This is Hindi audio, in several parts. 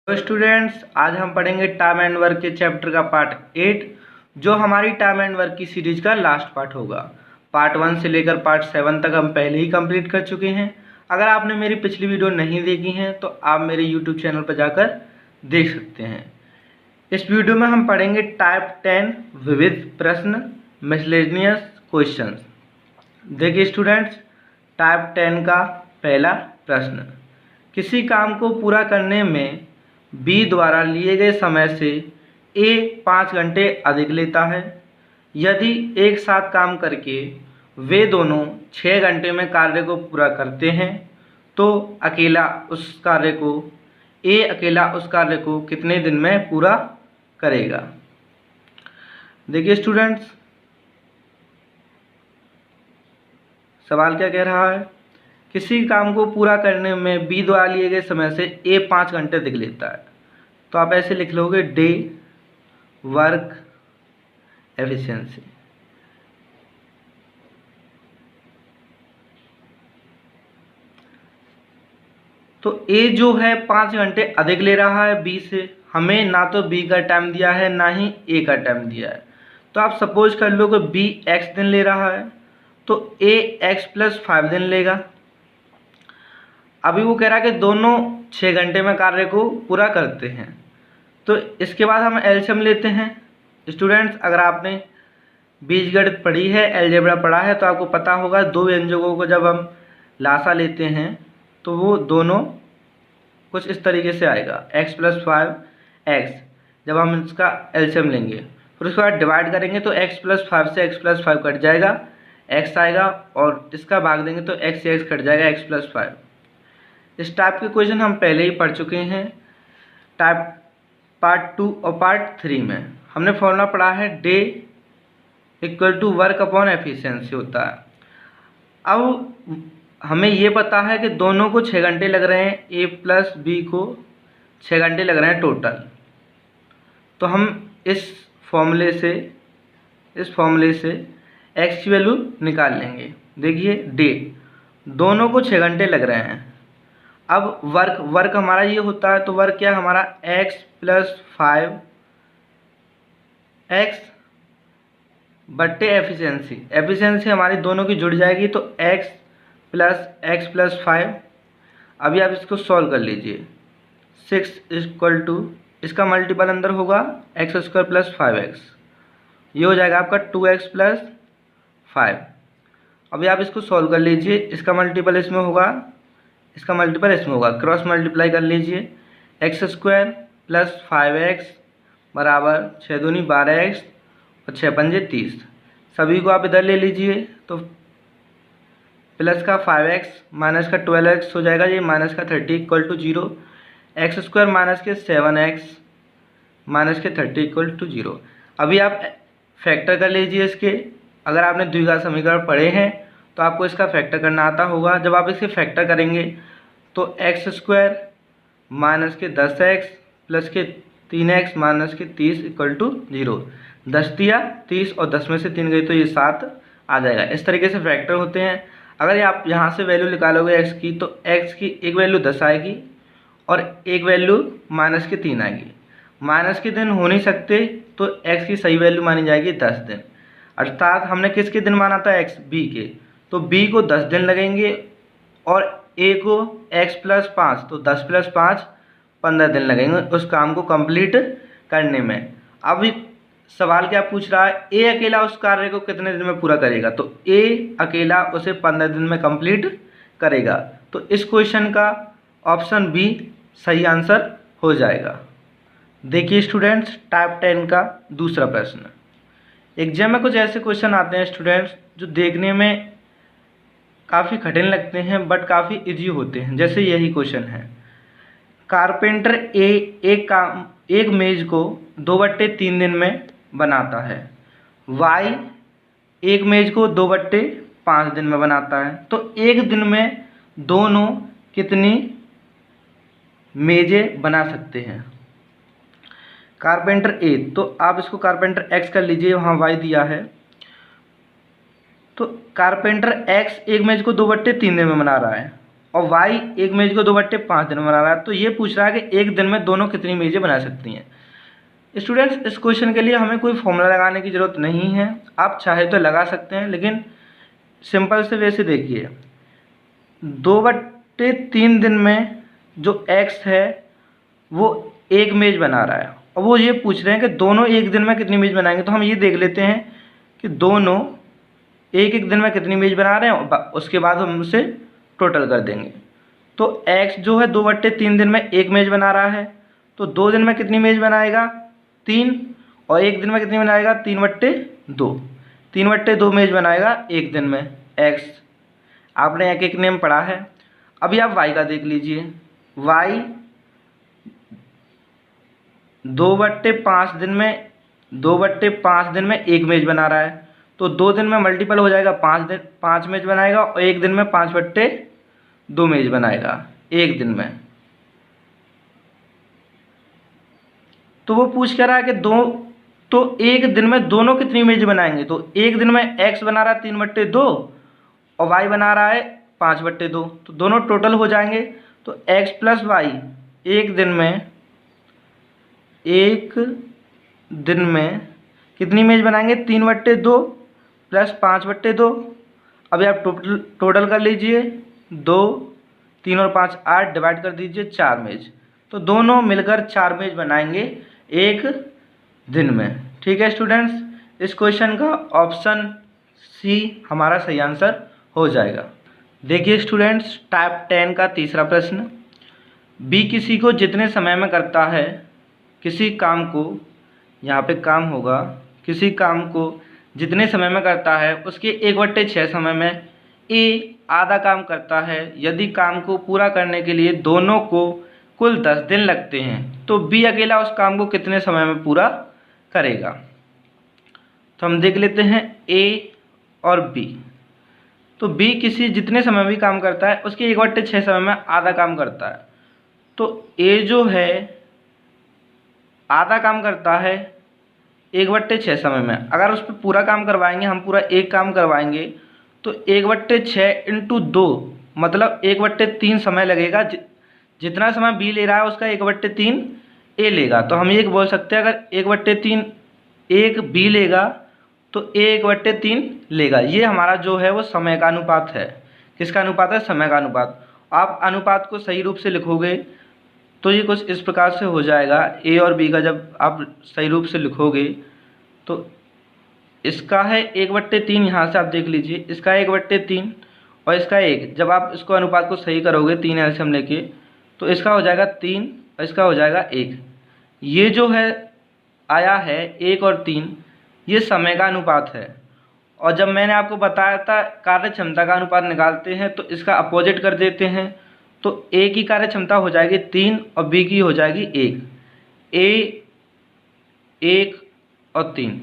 तो स्टूडेंट्स, आज हम पढ़ेंगे टाइम एंड वर्क के चैप्टर का पार्ट 8, जो हमारी टाइम एंड वर्क की सीरीज का लास्ट पार्ट होगा। पार्ट 1 से लेकर पार्ट 7 तक हम पहले ही कंप्लीट कर चुके हैं। अगर आपने मेरी पिछली वीडियो नहीं देखी हैं तो आप मेरे यूट्यूब चैनल पर जाकर देख सकते हैं। इस वीडियो में हम पढ़ेंगे टाइप 10 विविध प्रश्न, मिसलेनियस क्वेश्चंस। देखिए स्टूडेंट्स, टाइप 10 का पहला प्रश्न, किसी काम को पूरा करने में बी द्वारा लिए गए समय से ए 5 घंटे अधिक लेता है। यदि एक साथ काम करके वे दोनों 6 घंटे में कार्य को पूरा करते हैं तो अकेला उस कार्य को कितने दिन में पूरा करेगा। देखिए स्टूडेंट्स, सवाल क्या कह रहा है, किसी काम को पूरा करने में बी द्वारा लिए गए समय से ए 5 घंटे अधिक लेता है। तो आप ऐसे लिख लोगे डे वर्क एफिशिएंसी। तो ए जो है 5 घंटे अधिक ले रहा है बी से। हमें ना तो बी का टाइम दिया है ना ही ए का टाइम दिया है। तो आप सपोज कर लो कि बी एक्स दिन ले रहा है तो ए एक्स प्लस 5 दिन लेगा। अभी वो कह रहा है कि दोनों 6 घंटे में कार्य को पूरा करते हैं। तो इसके बाद हम एलसीएम लेते हैं। स्टूडेंट्स, अगर आपने बीजगणित पढ़ी है, अलजेब्रा पढ़ा है, तो आपको पता होगा दो व्यंजकों को जब हम लासा लेते हैं तो वो दोनों कुछ इस तरीके से आएगा, x प्लस 5 एक्स। जब हम इसका एलसीएम लेंगे फिर उसके बाद डिवाइड करेंगे तो x प्लस 5 से x प्लस 5 कट जाएगा, x आएगा, और इसका भाग देंगे तो x से x कट जाएगा, x प्लस 5। इस टाइप के क्वेश्चन हम पहले ही पढ़ चुके हैं टाइप पार्ट 2 और पार्ट 3 में। हमने फॉर्मूला पढ़ा है day equal to work upon efficiency होता है। अब हमें ये पता है कि दोनों को 6 घंटे लग रहे हैं, ए प्लस बी को 6 घंटे लग रहे हैं टोटल। तो हम इस फॉर्मूले से एक्स की वैल्यू निकाल लेंगे। देखिए डे, दोनों को 6 घंटे लग रहे हैं। अब वर्क हमारा ये होता है, तो वर्क क्या हमारा x प्लस 5 एक्स बट्टे एफिशिएंसी हमारी दोनों की जुड़ जाएगी तो x प्लस 5। अभी आप इसको सॉल्व कर लीजिए। 6 इक्वल टू इसका मल्टीपल अंदर होगा x स्क्वायर प्लस 5x, ये हो जाएगा आपका 2x प्लस 5। अभी आप इसको सॉल्व कर लीजिए। इसका मल्टीपल इसमें होगा, इसका मल्टीपल इसमें होगा, क्रॉस मल्टीप्लाई कर लीजिए। एक्स स्क्वायर प्लस 5x बराबर 6 दूनी 12x और 6 पंजे 30। सभी को आप इधर ले लीजिए तो प्लस का 5x माइनस का 12x हो जाएगा, ये माइनस का 30 equal to 0। X square minus के 7x माइनस के 30 इक्वल टू 0। अभी आप फैक्टर कर लीजिए इसके। अगर आपने द्विघात समीकरण पढ़े हैं तो आपको इसका फैक्टर करना आता होगा। जब आप इसके फैक्टर करेंगे तो एक्स स्क्वायर माइनस के 10x प्लस के 3x माइनस के 30 इक्वल टू 0। 10 दिया 30 और 10 में से 3 गई तो ये 7 आ जाएगा। इस तरीके से फैक्टर होते हैं। अगर आप यहाँ से वैल्यू निकालोगे x की तो x की एक वैल्यू 10 आएगी और एक वैल्यू माइनस के 3 आएगी। माइनस के दिन हो नहीं सकते तो x की सही वैल्यू मानी जाएगी 10 दिन। अर्थात हमने किसके दिन माना था, x b के, तो b को 10 दिन लगेंगे और a को x प्लस 5, तो 10 प्लस 5 15 दिन लगेंगे उस काम को कंप्लीट करने में। अब सवाल क्या पूछ रहा है, ए अकेला उस कार्य को कितने दिन में पूरा करेगा। तो ए अकेला उसे 15 दिन में कंप्लीट करेगा। तो इस क्वेश्चन का ऑप्शन बी सही आंसर हो जाएगा। देखिए स्टूडेंट्स, टाइप 10 का दूसरा प्रश्न। एग्जाम में कुछ ऐसे क्वेश्चन आते हैं स्टूडेंट्स जो देखने में काफ़ी कठिन लगते हैं बट काफ़ी इजी होते हैं। जैसे यही क्वेश्चन है, कारपेंटर एक मेज को 2/3 दिन में बनाता है, वाई एक मेज को 2/5 दिन में बनाता है। तो एक दिन में दोनों कितनी मेजें बना सकते हैं। कारपेंटर ए, तो आप इसको कारपेंटर एक्स कर लीजिए, वहाँ वाई दिया है। तो कारपेंटर एक्स एक मेज को 2/3 दिन में बना रहा है और वाई एक मेज को 2/5 दिन में बना रहा है। तो ये पूछ रहा है कि एक दिन में दोनों कितनी मेजें बना सकती हैं। स्टूडेंट्स, इस क्वेश्चन के लिए हमें कोई फॉर्मूला लगाने की ज़रूरत नहीं है, आप चाहे तो लगा सकते हैं, लेकिन सिंपल से वैसे देखिए 2/3 दिन में जो x है वो एक मेज बना रहा है और वो ये पूछ रहे हैं कि दोनों एक दिन में कितनी मेज बनाएंगे। तो हम ये देख लेते हैं कि दोनों एक एक दिन में कितनी मेज बना रहे हैं, उसके बाद हम उसे टोटल कर देंगे। तो x जो है 2/3 दिन में एक मेज बना रहा है, तो 2 दिन में कितनी मेज बनाएगा 3, और एक दिन में कितनी बनाएगा 3/2, 3/2 मेज बनाएगा एक दिन में x। आपने एक एक नेम पढ़ा है। अभी आप y का देख लीजिए, y 2/5 दिन में 2/5 दिन में एक मेज बना रहा है, तो 2 दिन में मल्टीपल हो जाएगा 5 मेज बनाएगा, और एक दिन में 5/2 मेज बनाएगा एक दिन में। तो वो पूछ क्या रहा है कि तो एक दिन में दोनों कितनी मेज बनाएंगे। तो एक दिन में x बना रहा है 3/2 और y बना रहा है 5/2, तो दोनों टोटल हो जाएंगे। तो x प्लस वाई एक दिन में कितनी मेज बनाएंगे 3/2 प्लस 5/2। अभी आप टोटल कर लीजिए, 2, 3 और 5 8, डिवाइड कर दीजिए 4 मेज। तो दोनों मिलकर 4 मेज बनाएंगे एक दिन में। ठीक है स्टूडेंट्स, इस क्वेश्चन का ऑप्शन सी हमारा सही आंसर हो जाएगा। देखिए स्टूडेंट्स, टाइप 10 का तीसरा प्रश्न, बी किसी को जितने समय में करता है किसी काम को, यहाँ पे काम होगा, किसी काम को जितने समय में करता है उसके 1/6 समय में ए आधा काम करता है। यदि काम को पूरा करने के लिए दोनों को कुल 10 दिन लगते हैं तो बी अकेला उस काम को कितने समय में पूरा करेगा। तो हम देख लेते हैं ए और बी। तो बी किसी जितने समय भी काम करता है उसके 1/6 समय में आधा काम करता है। तो ए जो है आधा काम करता है 1/6 समय में। अगर उस पर पूरा काम करवाएंगे, हम पूरा एक काम करवाएंगे, तो 1/6 × 2 मतलब 1/3 समय लगेगा। जितना समय बी ले रहा है उसका 1/3 ए लेगा। तो हम ये बोल सकते हैं अगर 1/3 एक बी लेगा तो ए 1/3 लेगा। ये हमारा जो है वो समय का अनुपात है। किसका अनुपात है? समय का अनुपात। आप अनुपात को सही रूप से लिखोगे तो ये कुछ इस प्रकार से हो जाएगा। ए और बी का जब आप सही रूप से लिखोगे तो इसका है 1/3, यहाँ से आप देख लीजिए, इसका 1/3 और इसका 1। जब आप इसको अनुपात को सही करोगे 3 एलसीएम लेके तो इसका हो जाएगा 3 और इसका हो जाएगा 1। ये जो है आया है 1 और 3, ये समय का अनुपात है। और जब मैंने आपको बताया था कार्य क्षमता का अनुपात निकालते हैं तो इसका अपोजिट कर देते हैं, तो ए की कार्य क्षमता हो जाएगी 3 और बी की हो जाएगी 1। ए 1 और 3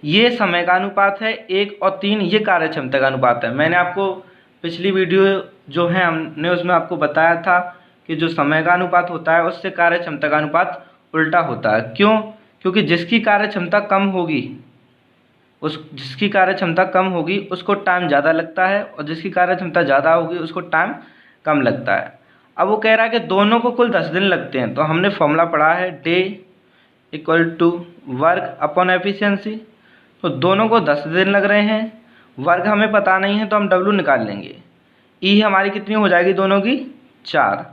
ये समय का अनुपात है, 1 और 3 ये कार्य क्षमता का अनुपात है। मैंने आपको पिछली वीडियो जो है हमने उसमें आपको बताया था कि जो समय का अनुपात होता है उससे कार्य क्षमता का अनुपात उल्टा होता है। क्यों? क्योंकि जिसकी कार्य क्षमता कम होगी जिसकी कार्य क्षमता कम होगी उसको टाइम ज़्यादा लगता है, और जिसकी कार्य क्षमता ज़्यादा होगी उसको टाइम कम लगता है। अब वो कह रहा है कि दोनों को कुल 10 दिन लगते हैं, तो हमने फॉर्मूला पढ़ा है day equal to work upon efficiency. तो दोनों को 10 दिन लग रहे हैं, वर्क हमें पता नहीं है तो हम डब्ल्यू निकाल लेंगे। ई हमारी कितनी हो जाएगी दोनों की? 4।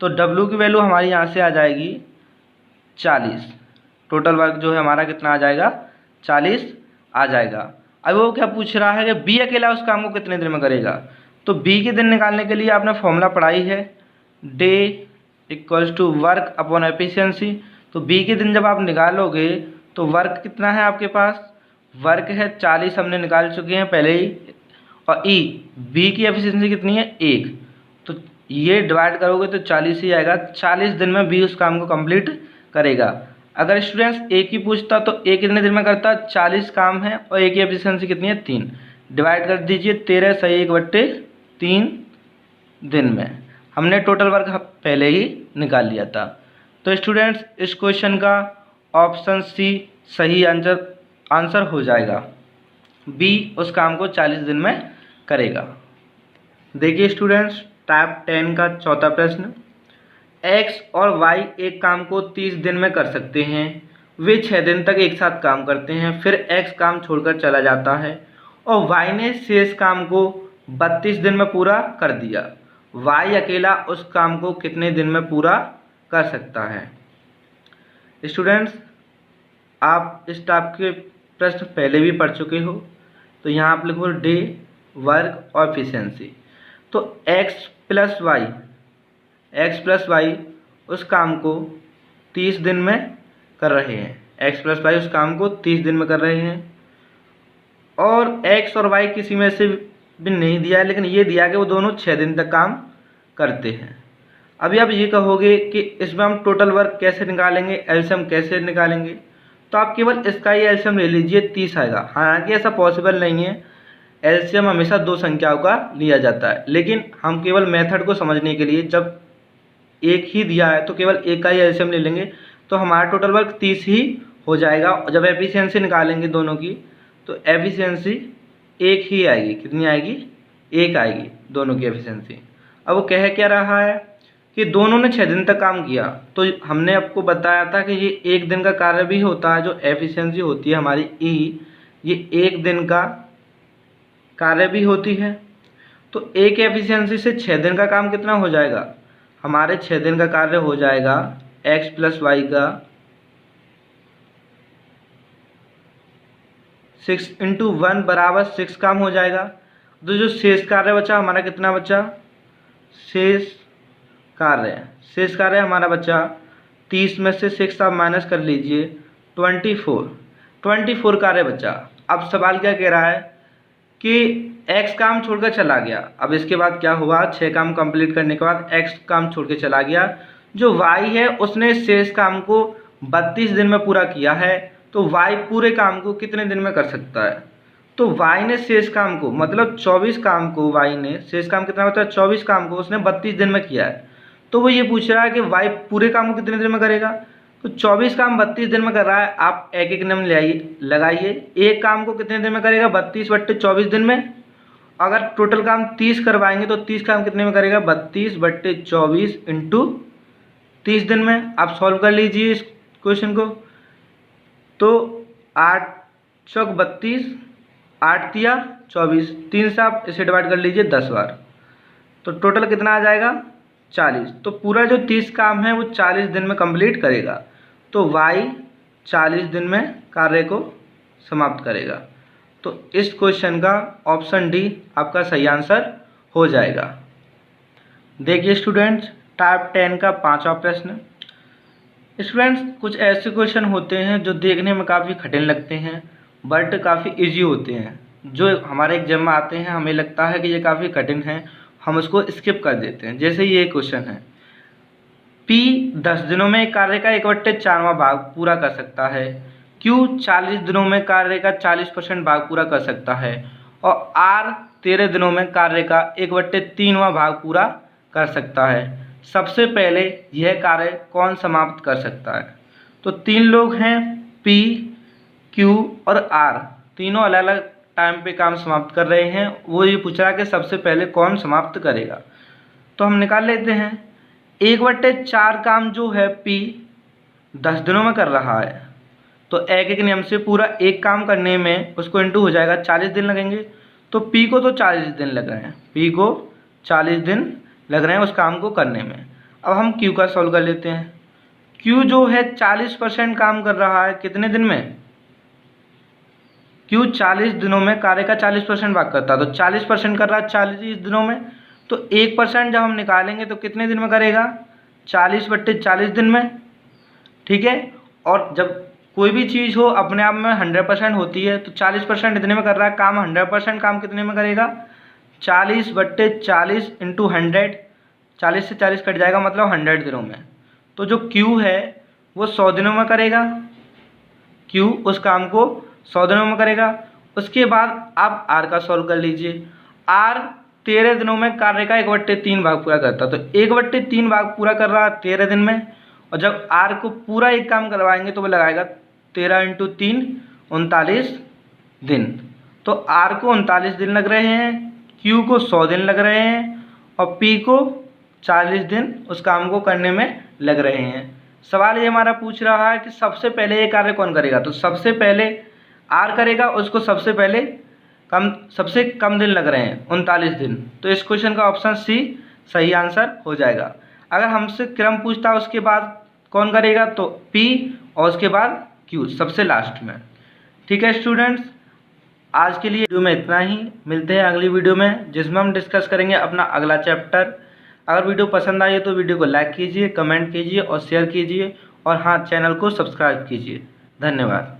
तो डब्ल्यू की वैल्यू हमारी यहाँ से आ जाएगी 40। टोटल वर्क जो है हमारा कितना आ जाएगा? 40 आ जाएगा। अब वो क्या पूछ रहा है कि बी अकेला उस काम को कितने दिन में करेगा। तो बी के दिन निकालने के लिए आपने फॉर्मूला पढ़ाई है day equals to work upon efficiency. तो बी के दिन जब आप निकालोगे तो वर्क कितना है आपके पास? वर्क है 40, हमने निकाल चुके हैं पहले ही। और ई बी की एफिशिएंसी कितनी है? 1। तो ये डिवाइड करोगे तो 40 ही आएगा। 40 दिन में बी उस काम को कंप्लीट करेगा। अगर स्टूडेंट्स ए की पूछता तो ए कितने दिन में करता? 40 काम है और ए की एफिशिएंसी कितनी है? 3। डिवाइड कर दीजिए, 13 सही 1/3 दिन में। हमने टोटल वर्क पहले ही निकाल लिया था। तो स्टूडेंट्स इस क्वेश्चन का ऑप्शन सी सही आंसर हो जाएगा। बी उस काम को 40 दिन में करेगा। देखिए स्टूडेंट्स, टाइप 10 का चौथा प्रश्न। एक्स और वाई एक काम को 30 दिन में कर सकते हैं। वे 6 दिन तक एक साथ काम करते हैं, फिर एक्स काम छोड़कर चला जाता है और वाई ने शेष काम को 32 दिन में पूरा कर दिया। वाई अकेला उस काम को कितने दिन में पूरा कर सकता है? स्टूडेंट्स, आप इस टाइप के प्रश्न पहले भी पढ़ चुके हो, तो यहाँ आप लिखो डे, वर्क और एफिशिएंसी। तो एक्स प्लस वाई उस काम को 30 दिन में कर रहे हैं। एक्स प्लस वाई उस काम को 30 दिन में कर रहे हैं और एक्स और वाई किसी में से भी नहीं दिया है, लेकिन ये दिया कि वो दोनों 6 दिन तक काम करते हैं। अभी आप ये कहोगे कि इसमें हम टोटल वर्क कैसे निकालेंगे, एलसीएम कैसे निकालेंगे? तो आप केवल इसका ही एलसीएम ले लीजिए, 30 आएगा। हालांकि ऐसा पॉसिबल नहीं है, एलसीएम हमेशा 2 संख्याओं का लिया जाता है, लेकिन हम केवल मेथड को समझने के लिए जब एक ही दिया है तो केवल एक का ही एलसीएम ले लेंगे, तो हमारा टोटल वर्क 30 ही हो जाएगा। और जब एफिशिएंसी निकालेंगे दोनों की, तो एफिशिएंसी एक ही आएगी। कितनी आएगी? एक आएगी दोनों की एफिशिएंसी। अब वो कह क्या रहा है कि दोनों ने 6 दिन तक काम किया, तो हमने आपको बताया था कि ये एक दिन का कार्य भी होता है। जो एफिशिएंसी होती है हमारी ई, ये एक दिन का कार्य भी होती है। तो एक एफिशिएंसी से 6 दिन का काम कितना हो जाएगा? हमारे 6 दिन का कार्य हो जाएगा एक्स प्लस वाई का 6 × 1 बराबर 6 काम हो जाएगा। तो जो शेष कार्य बचा हमारा कितना बचा? शेष कार्य हमारा बचा 30 में से 6 आप माइनस कर लीजिए, 24 कार्य बचा। अब सवाल क्या कह रहा है कि x काम छोड़कर चला गया। अब इसके बाद क्या हुआ? 6 काम कंप्लीट करने के बाद x काम छोड़ के चला गया। जो y है उसने शेष काम को 32 दिन में पूरा किया है, तो y पूरे काम को कितने दिन में कर सकता है? तो y ने शेष काम को, मतलब 24 काम को, y ने शेष काम कितना होता है? 24 काम को उसने 32 दिन में किया है। तो वो ये पूछ रहा है कि y पूरे काम को कितने दिन में करेगा? तो 24 काम 32 दिन में कर रहा है। आप एक एक नियम लगाइए। एक काम को कितने दिन में करेगा? 32/24 दिन में। अगर टोटल काम 30 करवाएंगे तो 30 काम कितने में करेगा? 32/24 × 30 दिन में। आप सॉल्व कर लीजिए इस क्वेश्चन को। तो 8 चौक 32, 8 तिया 24, 3 से आप इसे डिवाइड कर लीजिए 10 बार, तो टोटल कितना आ जाएगा? 40। तो पूरा जो 30 काम है वो 40 दिन में कंप्लीट करेगा। तो y 40 दिन में कार्य को समाप्त करेगा। तो इस क्वेश्चन का ऑप्शन डी आपका सही आंसर हो जाएगा। देखिए स्टूडेंट्स, टाइप 10 का 5वां प्रश्न। स्टूडेंट्स, कुछ ऐसे क्वेश्चन होते हैं जो देखने में काफ़ी कठिन लगते हैं बट काफ़ी इजी होते हैं। जो हमारे एग्जाम में आते हैं हमें लगता है कि ये काफ़ी कठिन है, हम उसको स्किप कर देते हैं। जैसे ये क्वेश्चन है, P 10 दिनों में कार्य का 1/4वां भाग पूरा कर सकता है, Q 40 दिनों में कार्य का 40% भाग पूरा कर सकता है और R 13 दिनों में कार्य का 1/3वां भाग पूरा कर सकता है। सबसे पहले यह कार्य कौन समाप्त कर सकता है? तो 3 लोग हैं, P, Q और R, तीनों अलग अलग टाइम पे काम समाप्त कर रहे हैं। वो ये पूछ रहा है कि सबसे पहले कौन समाप्त करेगा। तो हम निकाल लेते हैं। 1/4 काम जो है P 10 दिनों में कर रहा है, तो एक एक नियम से पूरा एक काम करने में उसको इंटू हो जाएगा, 40 दिन लगेंगे। तो P को तो 40 दिन लग रहे हैं, P को 40 दिन लग रहे हैं उस काम को करने में। अब हम Q का सॉल्व कर लेते हैं। Q जो है 40% काम कर रहा है कितने दिन में? Q 40 दिनों में कार्य का 40% भाग करता है, तो 40% कर रहा है 40 दिनों में। तो 1% जब हम निकालेंगे तो कितने दिन में करेगा? 40/40 दिन में। ठीक है। और जब कोई भी चीज़ हो अपने आप में 100% होती है, तो 40% इतने में कर रहा है काम, 100% काम कितने में करेगा? 40/40 × 100, 40 से 40 कट जाएगा, मतलब 100 दिनों में। तो जो Q है वो 100 दिनों में करेगा, Q उस काम को 100 दिनों में करेगा। उसके बाद आप R का सॉल्व कर लीजिए। R 13 दिनों में कार्य का 1/3 भाग पूरा करता है, तो 1/3 भाग पूरा कर रहा है 13 दिन में। और जब R को पूरा एक काम करवाएंगे तो वो लगाएगा 13 × 3 39 दिन। तो R को 39 दिन लग रहे हैं, Q को 100 दिन लग रहे हैं और पी को 40 दिन उस काम को करने में लग रहे हैं। सवाल ये हमारा पूछ रहा है कि सबसे पहले ये कार्य कौन करेगा, तो सबसे पहले आर करेगा, उसको सबसे कम दिन लग रहे हैं 39 दिन। तो इस क्वेश्चन का ऑप्शन सी सही आंसर हो जाएगा। अगर हमसे क्रम पूछता है उसके बाद कौन करेगा, तो पी और उसके बाद क्यू सबसे लास्ट में। ठीक है स्टूडेंट्स, आज के लिए वीडियो में इतना ही। मिलते हैं अगली वीडियो में जिसमें हम डिस्कस करेंगे अपना अगला चैप्टर। अगर वीडियो पसंद आई तो वीडियो को लाइक कीजिए, कमेंट कीजिए और शेयर कीजिए, और हाँ, चैनल को सब्सक्राइब कीजिए। धन्यवाद।